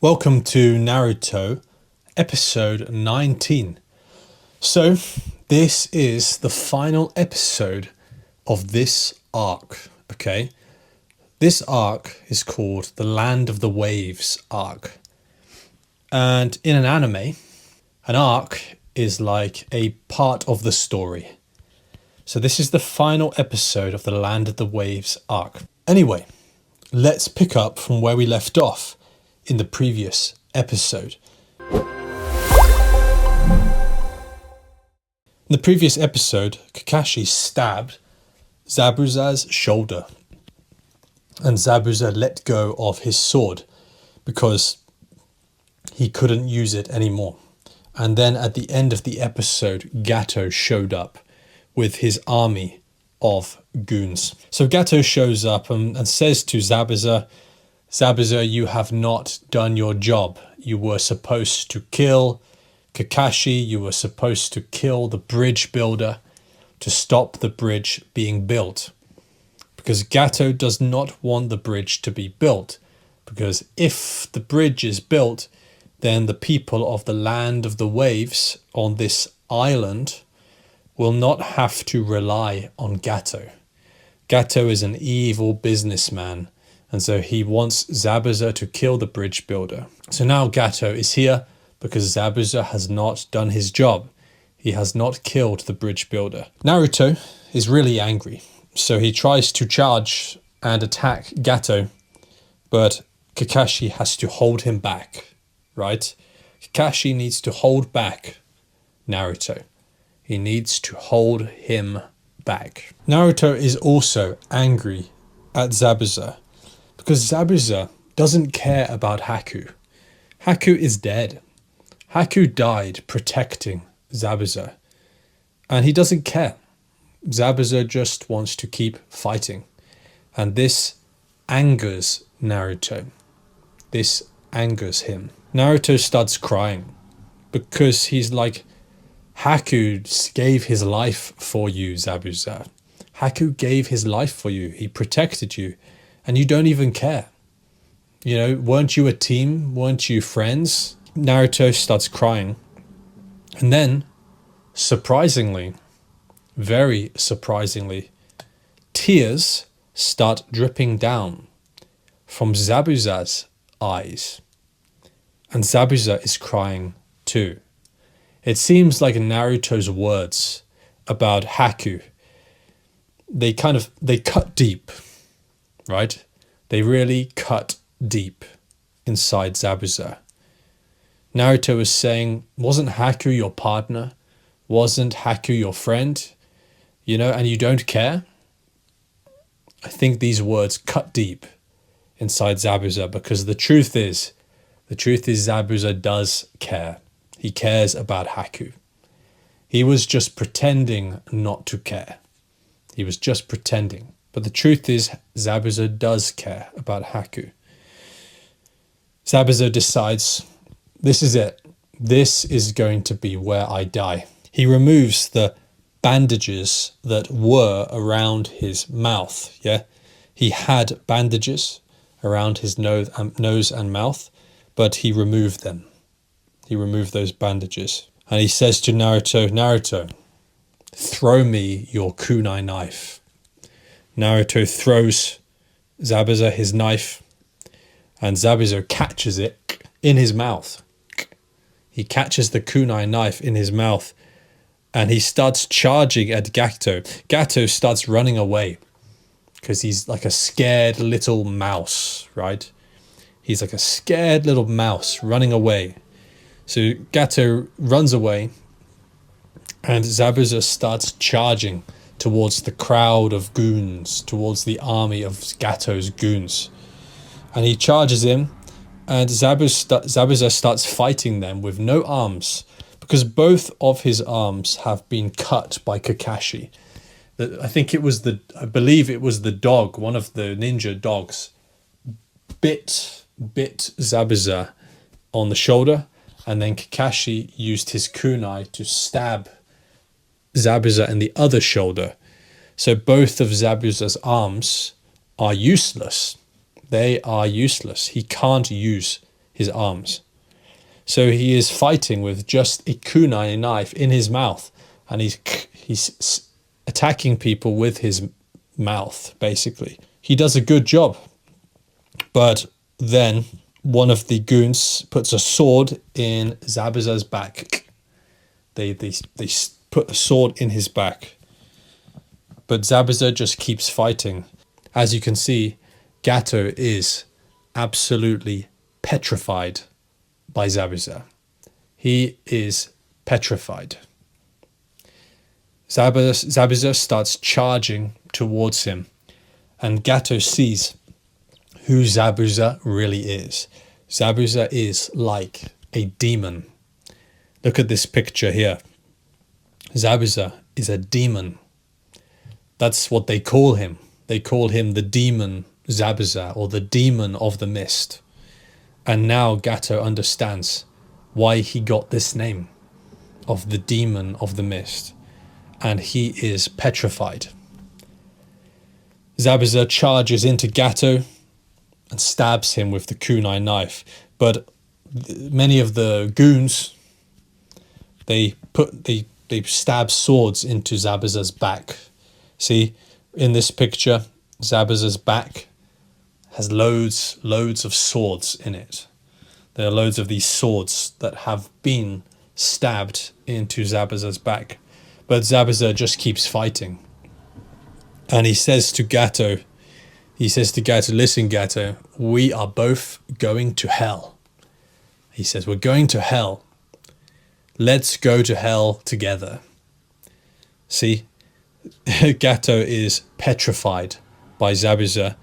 Welcome to Naruto, episode 19. So, this is the final episode of this arc, okay? This arc is called the Land of the Waves arc. And in an anime, an arc is like a part of the story. So this is the final episode of the Land of the Waves arc. Anyway, let's pick up from where we left off in the previous episode. In the previous episode, Kakashi stabbed Zabuza's shoulder, and Zabuza let go of his sword because he couldn't use it anymore. And then at the end of the episode, Gato showed up with his army of goons. So Gato shows up and says to Zabuza, Zabuza, you have not done your job. You were supposed to kill Kakashi. You were supposed to kill the bridge builder to stop the bridge being built. Because Gato does not want the bridge to be built. Because if the bridge is built, then the people of the Land of the Waves on this island will not have to rely on Gato. Gato is an evil businessman. And so he wants Zabuza to kill the bridge builder. So now Gato is here because Zabuza has not done his job. He has not killed the bridge builder. Naruto is really angry. So he tries to charge and attack Gato. But Kakashi has to hold him back, right? Kakashi needs to hold back Naruto. He needs to hold him back. Naruto is also angry at Zabuza, because Zabuza doesn't care about Haku. Haku is dead. Haku died protecting Zabuza. And he doesn't care. Zabuza just wants to keep fighting. And this angers Naruto. This angers him. Naruto starts crying because he's like, Haku gave his life for you, Zabuza. Haku gave his life for you. He protected you. And you don't even care. You know, weren't you a team? Weren't you friends? Naruto starts crying. And then, surprisingly, very surprisingly, tears start dripping down from Zabuza's eyes. And Zabuza is crying too. It seems like Naruto's words about Haku, they cut deep. Right? They really cut deep inside Zabuza. Naruto was saying, wasn't Haku your partner? Wasn't Haku your friend? You know, and you don't care? I think these words cut deep inside Zabuza because the truth is Zabuza does care. He cares about Haku. He was just pretending not to care. He was just pretending. But the truth is, Zabuza does care about Haku. Zabuza decides, this is it. This is going to be where I die. He removes the bandages that were around his mouth. Yeah, he had bandages around his nose and mouth, but he removed them. He removed those bandages. And he says to Naruto, Naruto, throw me your kunai knife. Naruto throws Zabuza his knife, and Zabuza catches it in his mouth. He catches the kunai knife in his mouth, and he starts charging at Gato. Gato starts running away because he's like a scared little mouse, right? He's like a scared little mouse running away. So Gato runs away, and Zabuza starts charging towards the crowd of goons, towards the army of Gato's goons. And he charges him, and Zabuza starts fighting them with no arms, because both of his arms have been cut by Kakashi. I believe it was the dog, one of the ninja dogs, bit Zabuza on the shoulder, and then Kakashi used his kunai to stab Zabuza in the other shoulder. So both of Zabuza's arms are useless. They are useless. He can't use his arms. So he is fighting with just a kunai knife in his mouth, and he's attacking people with his mouth, basically. He does a good job. But then one of the goons puts a sword in Zabuza's back. They put a sword in his back. But Zabuza just keeps fighting. As you can see, Gato is absolutely petrified by Zabuza. He is petrified. Zabuza starts charging towards him, and Gato sees who Zabuza really is. Zabuza is like a demon. Look at this picture here. Zabuza is a demon. That's what they call him. They call him the demon Zabuza, or the demon of the mist. And now Gato understands why he got this name of the demon of the mist. And he is petrified. Zabuza charges into Gato and stabs him with the kunai knife. But many of the goons, they stab swords into Zabuza's back. See, in this picture, Zabuza's back has loads of swords in it. There are loads of these swords that have been stabbed into Zabuza's back. But Zabuza just keeps fighting. And he says to Gato, listen, Gato, we are both going to hell. He says, we're going to hell. Let's go to hell together. See, Gato is petrified by Zabuza,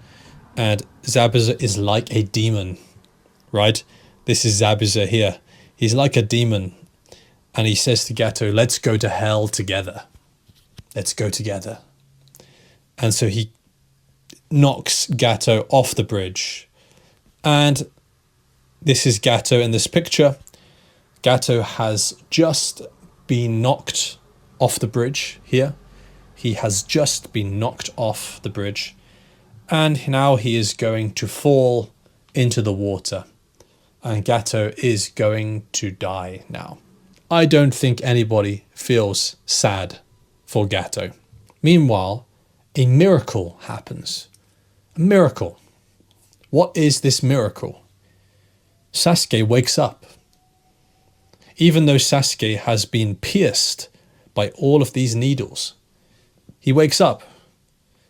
and Zabuza is like a demon, right? This is Zabuza here. He's like a demon, and he says to Gato, let's go to hell together. Let's go together. And so he knocks Gato off the bridge. And this is Gato in this picture. Gato has just been knocked off the bridge here. He has just been knocked off the bridge. And now he is going to fall into the water. And Gato is going to die now. I don't think anybody feels sad for Gato. Meanwhile, a miracle happens. A miracle. What is this miracle? Sasuke wakes up. Even though Sasuke has been pierced by all of these needles, he wakes up.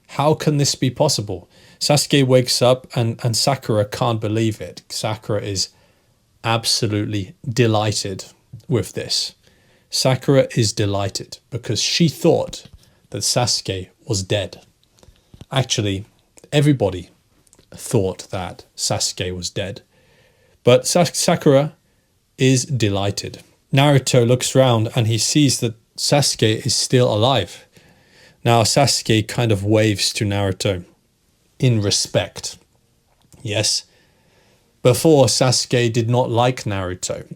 How can this be possible? Sasuke wakes up and Sakura can't believe it. Sakura is absolutely delighted with this. Sakura is delighted because she thought that Sasuke was dead. Actually, everybody thought that Sasuke was dead. But Sakura is delighted. Naruto looks around and he sees that Sasuke is still alive. Now Sasuke kind of waves to Naruto in respect. Yes, before Sasuke did not like Naruto.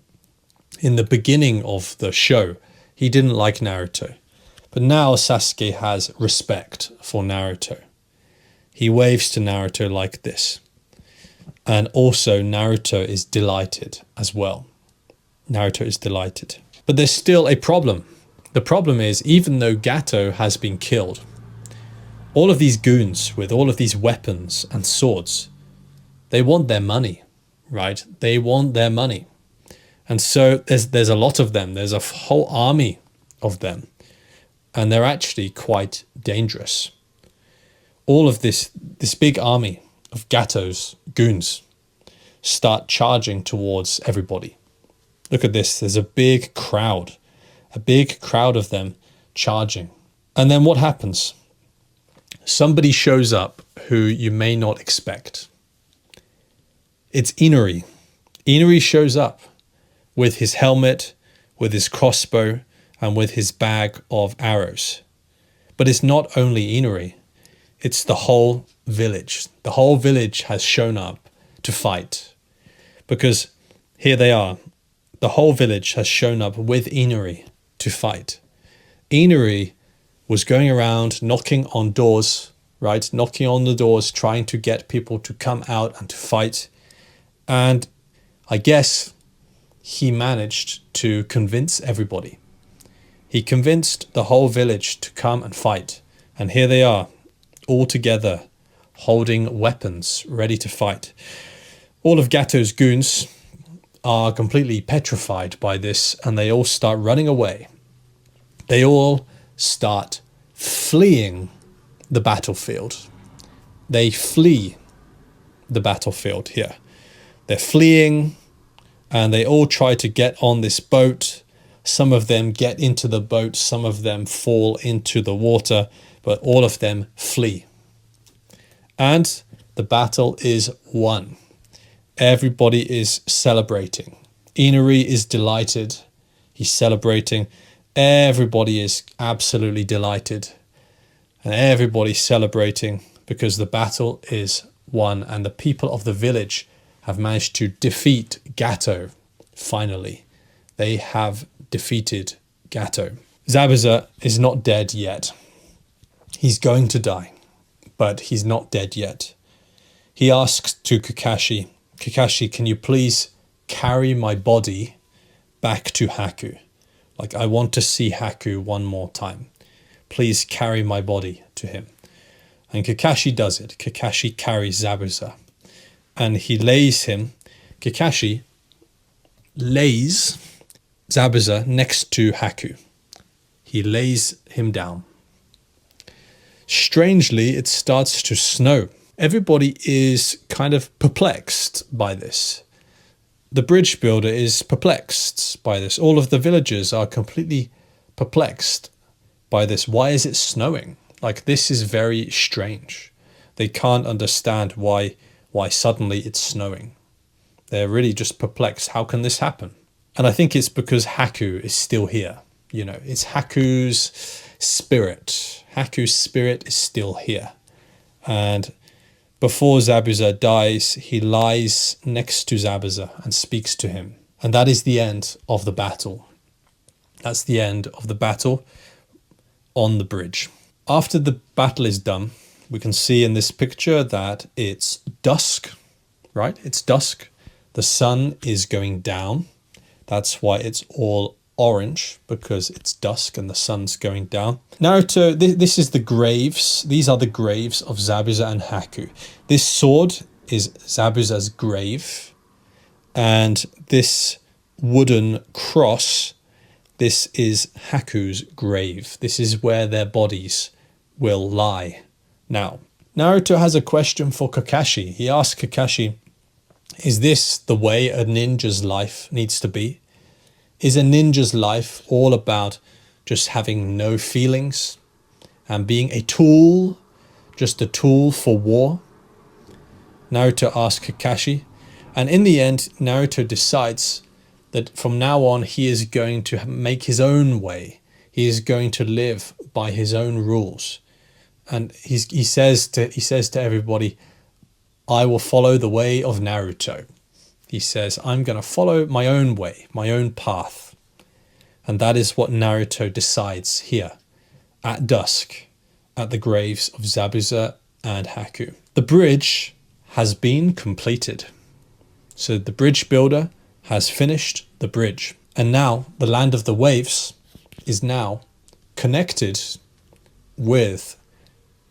In the beginning of the show, he didn't like Naruto. But now Sasuke has respect for Naruto. He waves to Naruto like this. And also Naruto is delighted as well. Naruto is delighted. But there's still a problem. The problem is, even though Gato has been killed, all of these goons with all of these weapons and swords, they want their money, right? They want their money. And so there's a lot of them. There's a whole army of them. And they're actually quite dangerous. All of this big army of Gato's goons start charging towards everybody. Look at this. There's a big crowd of them charging. And then what happens? Somebody shows up who you may not expect. It's Inori. Inori shows up with his helmet, with his crossbow, and with his bag of arrows. But it's not only Inori. It's the whole village. The whole village has shown up to fight. Because here they are. The whole village has shown up with Inori to fight. Inori was going around knocking on doors, right? Knocking on the doors, trying to get people to come out and to fight. And I guess he managed to convince everybody. He convinced the whole village to come and fight. And here they are, all together, holding weapons, ready to fight. All of Gato's goons are completely petrified by this, and they all start running away. They all start fleeing the battlefield. They flee the battlefield here. They're fleeing, and they all try to get on this boat. Some of them get into the boat, some of them fall into the water, but all of them flee. And the battle is won. Everybody is celebrating. Inari is delighted. He's celebrating. Everybody is absolutely delighted. And everybody's celebrating because the battle is won and the people of the village have managed to defeat Gato. Finally, they have defeated Gato. Zabuza is not dead yet. He's going to die, but he's not dead yet. He asks to Kakashi, Kakashi, can you please carry my body back to Haku? Like, I want to see Haku one more time. Please carry my body to him. And Kakashi does it. Kakashi carries Zabuza. And he lays him, Kakashi lays Zabuza next to Haku. He lays him down. Strangely, it starts to snow. Everybody is kind of perplexed by this. The bridge builder is perplexed by this. All of the villagers are completely perplexed by this. Why is it snowing? Like, this is very strange. They can't understand why suddenly it's snowing. They're really just perplexed. How can this happen? And I think it's because Haku is still here. You know, it's Haku's spirit. Haku's spirit is still here. And before Zabuza dies, he lies next to Zabuza and speaks to him. And that is the end of the battle. That's the end of the battle on the bridge. After the battle is done, we can see in this picture that it's dusk, right? It's dusk. The sun is going down. That's why it's all orange, because it's dusk and the sun's going down. Naruto, this is the graves. These are the graves of Zabuza and Haku. This sword is Zabuza's grave. And this wooden cross, this is Haku's grave. This is where their bodies will lie. Now, Naruto has a question for Kakashi. He asks Kakashi, is this the way a ninja's life needs to be? Is a ninja's life all about just having no feelings and being a tool, just a tool for war? Naruto asks Kakashi, and in the end, Naruto decides that from now on, he is going to make his own way. He is going to live by his own rules. And he says to everybody, I will follow the way of Naruto. He says, I'm going to follow my own way, my own path. And that is what Naruto decides here at dusk at the graves of Zabuza and Haku. The bridge has been completed. So the bridge builder has finished the bridge. And now the land of the waves is now connected with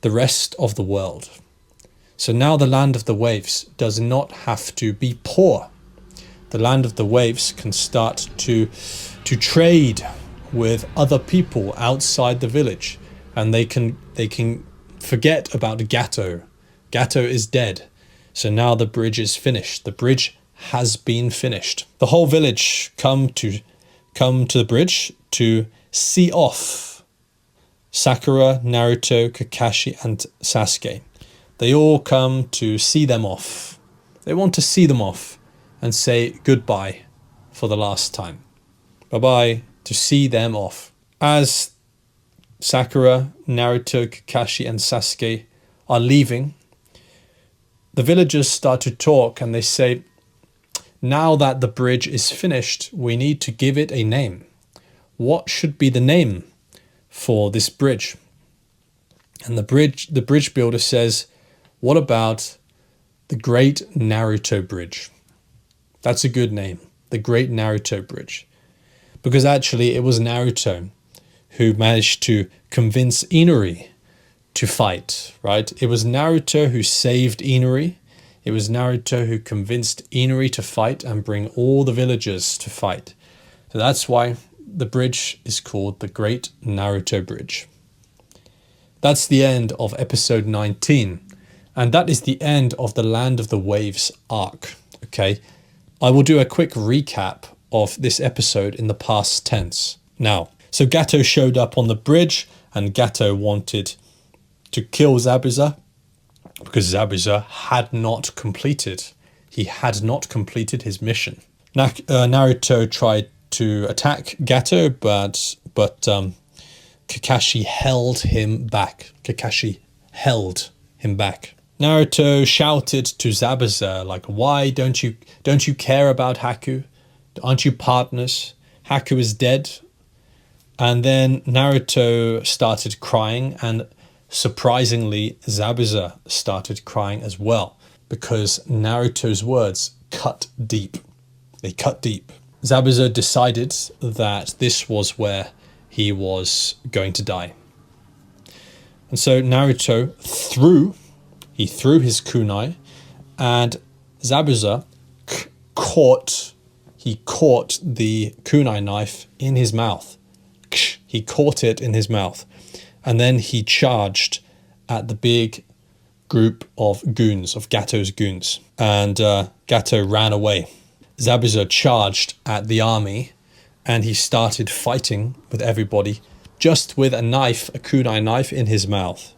the rest of the world. So now the land of the waves does not have to be poor. The land of the waves can start to trade with other people outside the village, and they can forget about Gato. Gato is dead. So now the bridge is finished. The bridge has been finished. The whole village come to the bridge to see off Sakura, Naruto, Kakashi, and Sasuke. They all come to see them off. They want to see them off and say goodbye for the last time. Bye-bye, to see them off. As Sakura, Naruto, Kakashi, and Sasuke are leaving, the villagers start to talk and they say, now that the bridge is finished, we need to give it a name. What should be the name for this bridge? And the bridge builder says, what about the Great Naruto Bridge? That's a good name. The Great Naruto Bridge. Because actually it was Naruto who managed to convince Inuri to fight, right? It was Naruto who saved Inuri. It was Naruto who convinced Inuri to fight and bring all the villagers to fight. So that's why the bridge is called the Great Naruto Bridge. That's the end of episode 19. And that is the end of the Land of the Waves arc. Okay, I will do a quick recap of this episode in the past tense. Now, so Gato showed up on the bridge and Gato wanted to kill Zabuza because Zabuza had not completed. He had not completed his mission. Naruto tried to attack Gato, but Kakashi held him back. Kakashi held him back. Naruto shouted to Zabuza, like, why don't you care about Haku? Aren't you partners? Haku is dead. And then Naruto started crying, and surprisingly, Zabuza started crying as well, because Naruto's words cut deep. They cut deep. Zabuza decided that this was where he was going to die. And so Naruto threw his kunai, and Zabuza caught the kunai knife in his mouth. He caught it in his mouth, and then he charged at the big group of goons, of Gato's goons, and Gato ran away. Zabuza charged at the army, and he started fighting with everybody, just with a knife, a kunai knife in his mouth.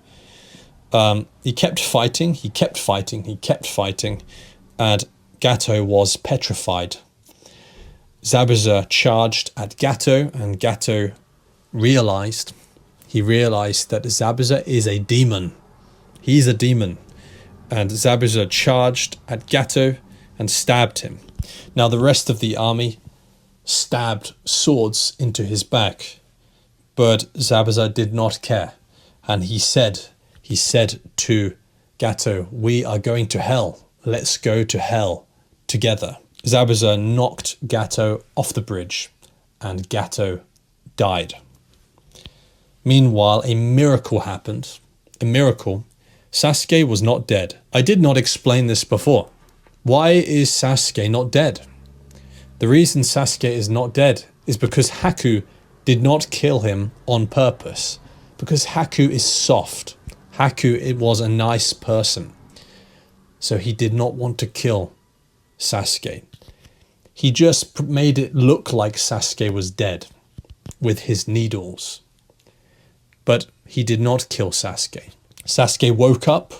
He kept fighting, and Gato was petrified. Zabuza charged at Gato, and Gato realized that Zabuza is a demon. He's a demon. And Zabuza charged at Gato and stabbed him. Now the rest of the army stabbed swords into his back, but Zabuza did not care. And he said to Gato, we are going to hell. Let's go to hell together. Zabuza knocked Gato off the bridge, and Gato died. Meanwhile, a miracle happened. A miracle. Sasuke was not dead. I did not explain this before. Why is Sasuke not dead? The reason Sasuke is not dead is because Haku did not kill him on purpose. Because Haku is soft. Haku was a nice person. So he did not want to kill Sasuke. He just made it look like Sasuke was dead with his needles. But he did not kill Sasuke. Sasuke woke up,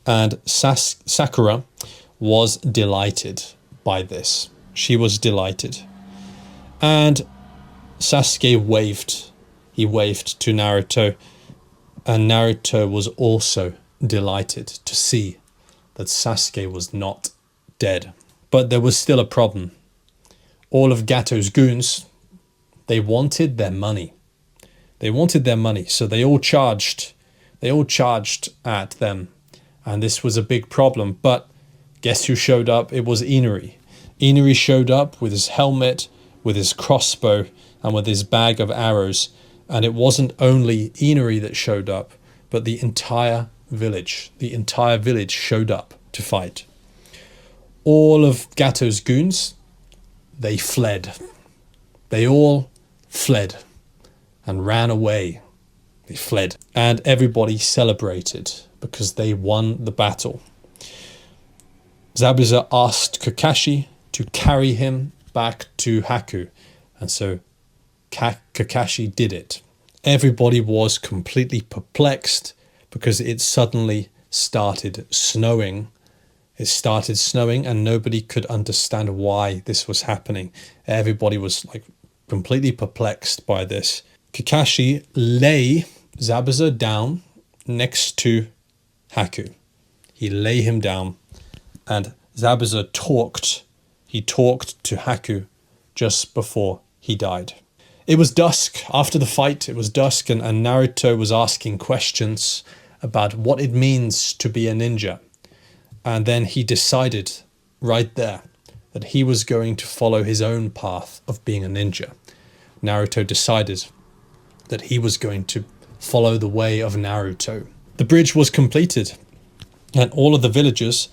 and Sakura was delighted by this. She was delighted. And Sasuke waved. He waved to Naruto, and Naruto was also delighted to see that Sasuke was not dead. But there was still a problem. All of Gato's goons, they wanted their money. They wanted their money, so they all charged at them. And this was a big problem. But guess who showed up? It was Inuri. Inuri showed up with his helmet, with his crossbow, and with his bag of arrows. And it wasn't only Inuri that showed up, but the entire village. The entire village showed up to fight. All of Gato's goons, they fled. They all fled and ran away. They fled. And everybody celebrated because they won the battle. Zabuza asked Kakashi to carry him back to Haku. And so Kakashi did it. Everybody was completely perplexed because it suddenly started snowing. It started snowing and nobody could understand why this was happening. Everybody was like completely perplexed by this. Kakashi lay Zabuza down next to Haku. He lay him down, and Zabuza talked. He talked to Haku just before he died. It was dusk after the fight. It was dusk, and Naruto was asking questions about what it means to be a ninja. And then he decided right there that he was going to follow his own path of being a ninja. Naruto decided that he was going to follow the way of Naruto. The bridge was completed, and all of the villagers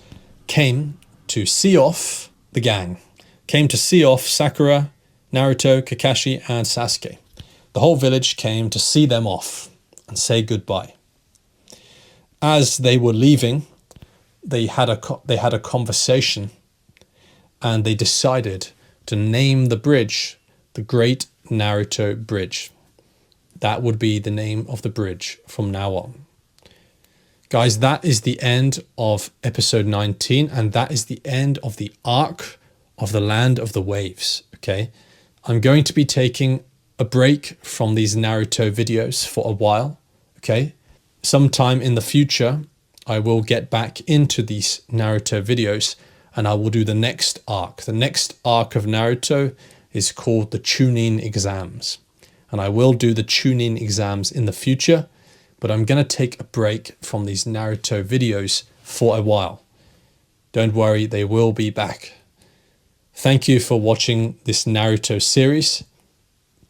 came to see off the gang, came to see off Sakura, Naruto, Kakashi, and Sasuke. The whole village came to see them off and say goodbye. As they were leaving, they had a conversation, and they decided to name the bridge the Great Naruto Bridge. That would be the name of the bridge from now on. Guys, that is the end of episode 19, and that is the end of the arc of the Land of the Waves, okay? I'm going to be taking a break from these Naruto videos for a while, okay? Sometime in the future, I will get back into these Naruto videos, and I will do the next arc. The next arc of Naruto is called the Chunin exams. And I will do the Chunin exams in the future, but I'm going to take a break from these Naruto videos for a while. Don't worry, they will be back. Thank you for watching this Naruto series.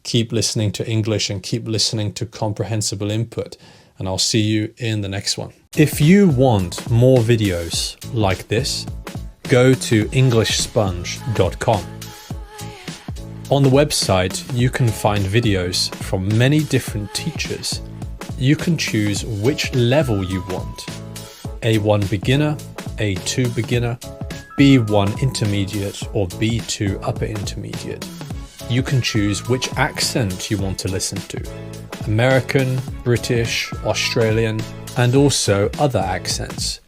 Keep listening to English and keep listening to Comprehensible Input, and I'll see you in the next one. If you want more videos like this, go to EnglishSponge.com. On the website, you can find videos from many different teachers. You can choose which level you want. A1 beginner, A2 beginner, B1 intermediate, or B2 upper intermediate. You can choose which accent you want to listen to. American, British, Australian, and also other accents.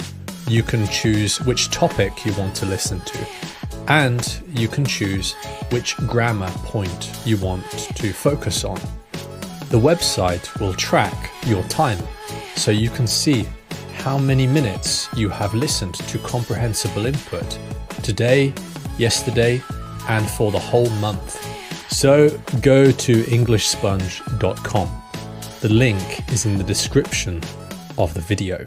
You can choose which topic you want to listen to. And you can choose which grammar point you want to focus on. The website will track your time, so you can see how many minutes you have listened to Comprehensible Input today, yesterday, and for the whole month. So go to EnglishSponge.com. The link is in the description of the video.